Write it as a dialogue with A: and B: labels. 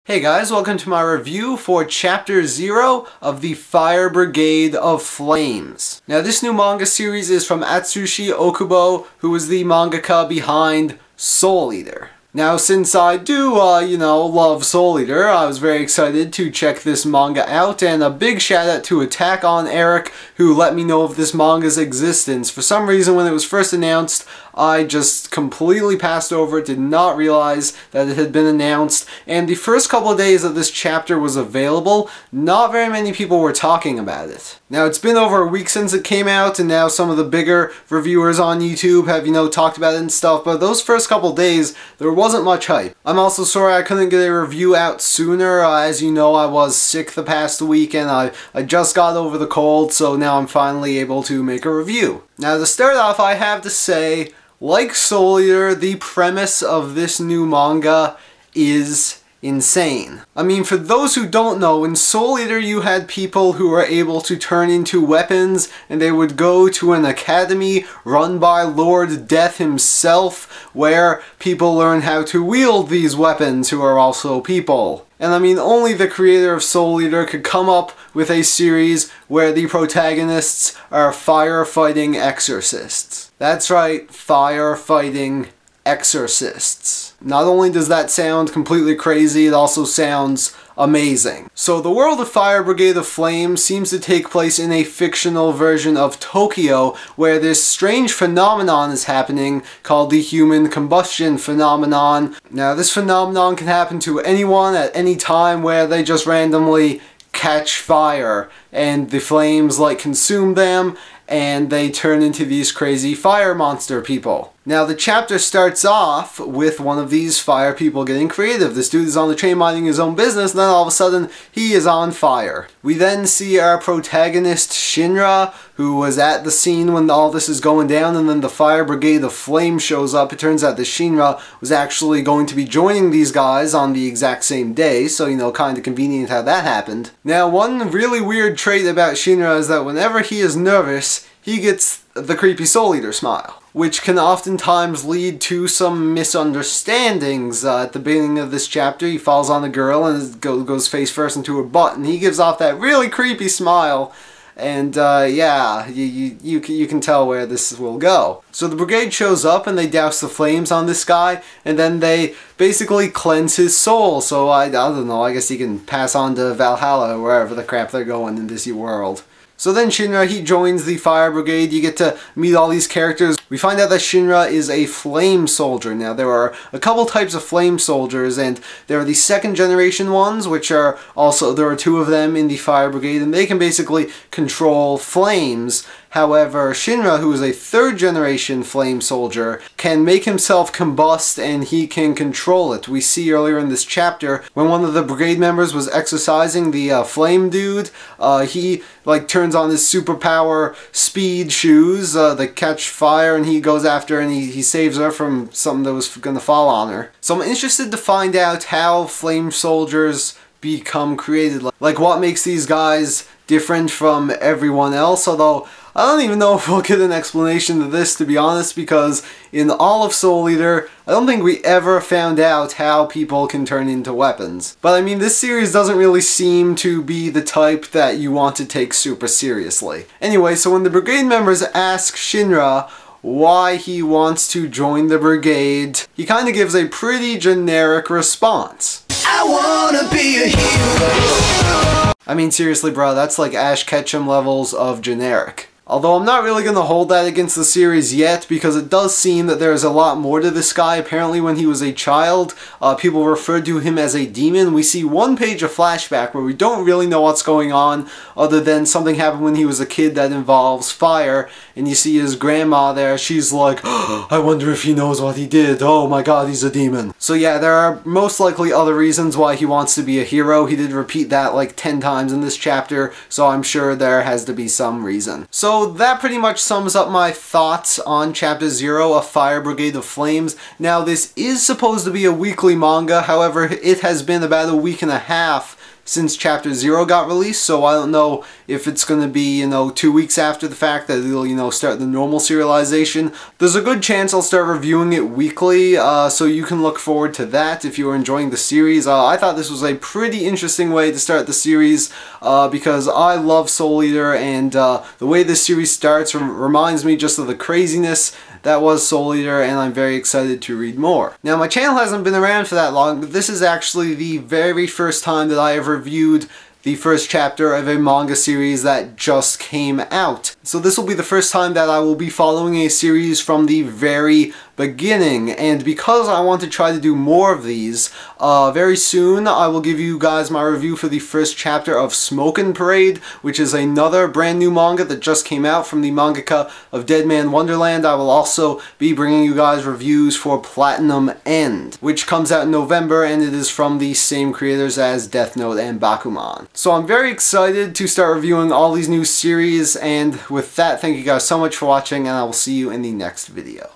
A: Hey guys, welcome to my review for Chapter 0 of the Fire Brigade of Flames. Now this new manga series is from Atsushi Okubo, who is the mangaka behind Soul Eater. Now since I do, love Soul Eater, I was very excited to check this manga out, and a big shout out to Attack on Eric, who let me know of this manga's existence. For some reason when it was first announced, I just completely passed over it, did not realize that it had been announced, and the first couple of days that this chapter was available, not very many people were talking about it. Now it's been over a week since it came out, and now some of the bigger reviewers on YouTube have, talked about it and stuff, but those first couple of days, there wasn't much hype. I'm also sorry I couldn't get a review out sooner. As you know, I was sick the past week, and I just got over the cold, so now I'm finally able to make a review. Now to start off, I have to say, like Soul Eater, the premise of this new manga is insane. I mean, for those who don't know, in Soul Eater you had people who were able to turn into weapons, and they would go to an academy run by Lord Death himself, where people learn how to wield these weapons who are also people. And I mean, only the creator of Soul Eater could come up with a series where the protagonists are firefighting exorcists. That's right, firefighting exorcists. Not only does that sound completely crazy, it also sounds amazing. So the world of Fire Brigade of Flames seems to take place in a fictional version of Tokyo, where this strange phenomenon is happening called the human combustion phenomenon. Now this phenomenon can happen to anyone at any time, where they just randomly catch fire and the flames consume them, and they turn into these crazy fire monster people. Now the chapter starts off with one of these fire people getting creative. This dude is on the train minding his own business, and then all of a sudden he is on fire. We then see our protagonist Shinra, who was at the scene when all this is going down, and then the Fire Brigade of Flames shows up. It turns out that Shinra was actually going to be joining these guys on the exact same day, so kind of convenient how that happened. Now one really weird trait about Shinra is that whenever he is nervous, he gets the creepy Soul Eater smile, which can oftentimes lead to some misunderstandings. At the beginning of this chapter, he falls on a girl and goes face first into her butt, and he gives off that really creepy smile, and yeah, you can tell where this will go. So the brigade shows up and they douse the flames on this guy, and then they basically cleanse his soul, so I don't know, I guess he can pass on to Valhalla or wherever the crap they're going in this world. So then Shinra, he joins the Fire Brigade. You get to meet all these characters. We find out that Shinra is a flame soldier. Now there are a couple types of flame soldiers, and there are the second generation ones, which are also, there are two of them in the Fire Brigade, and they can basically control flames. However, Shinra, who is a third generation flame soldier, can make himself combust, and he can control it. We see earlier in this chapter, when one of the brigade members was exercising the flame dude, he turns on his superpower speed shoes that catch fire, and he goes after and he saves her from something that was going to fall on her. So I'm interested to find out how flame soldiers become created. Like what makes these guys different from everyone else, although I don't even know if we'll get an explanation to this, to be honest, because in all of Soul Eater, I don't think we ever found out how people can turn into weapons. But I mean, this series doesn't really seem to be the type that you want to take super seriously. Anyway, so when the brigade members ask Shinra why he wants to join the brigade, he kind of gives a pretty generic response. I wanna be a hero. I mean, seriously, bro, that's like Ash Ketchum levels of generic. Although I'm not really going to hold that against the series yet, because it does seem that there's a lot more to this guy. Apparently when he was a child, people referred to him as a demon. We see one page of flashback where we don't really know what's going on, other than something happened when he was a kid that involves fire, and you see his grandma there. She's like, oh, I wonder if he knows what he did. Oh my god, he's a demon. So yeah, there are most likely other reasons why he wants to be a hero. He did repeat that like 10 times in this chapter, so I'm sure there has to be some reason. So that pretty much sums up my thoughts on Chapter 0 of Fire Brigade of Flames. Now this is supposed to be a weekly manga, however it has been about a week and a half since Chapter 0 got released, so I don't know if it's going to be, 2 weeks after the fact that it'll, start the normal serialization. There's a good chance I'll start reviewing it weekly, so you can look forward to that if you're enjoying the series. I thought this was a pretty interesting way to start the series, because I love Soul Eater, and the way this series starts reminds me just of the craziness that was Soul Eater, and I'm very excited to read more. Now, my channel hasn't been around for that long, but this is actually the very first time that I have reviewed the first chapter of a manga series that just came out. So this will be the first time that I will be following a series from the very beginning, and because I want to try to do more of these, very soon I will give you guys my review for the first chapter of Smokin' Parade, which is another brand new manga that just came out from the mangaka of Dead Man Wonderland. I will also be bringing you guys reviews for Platinum End, which comes out in November, and it is from the same creators as Death Note and Bakuman. So I'm very excited to start reviewing all these new series, and with that, thank you guys so much for watching, and I will see you in the next video.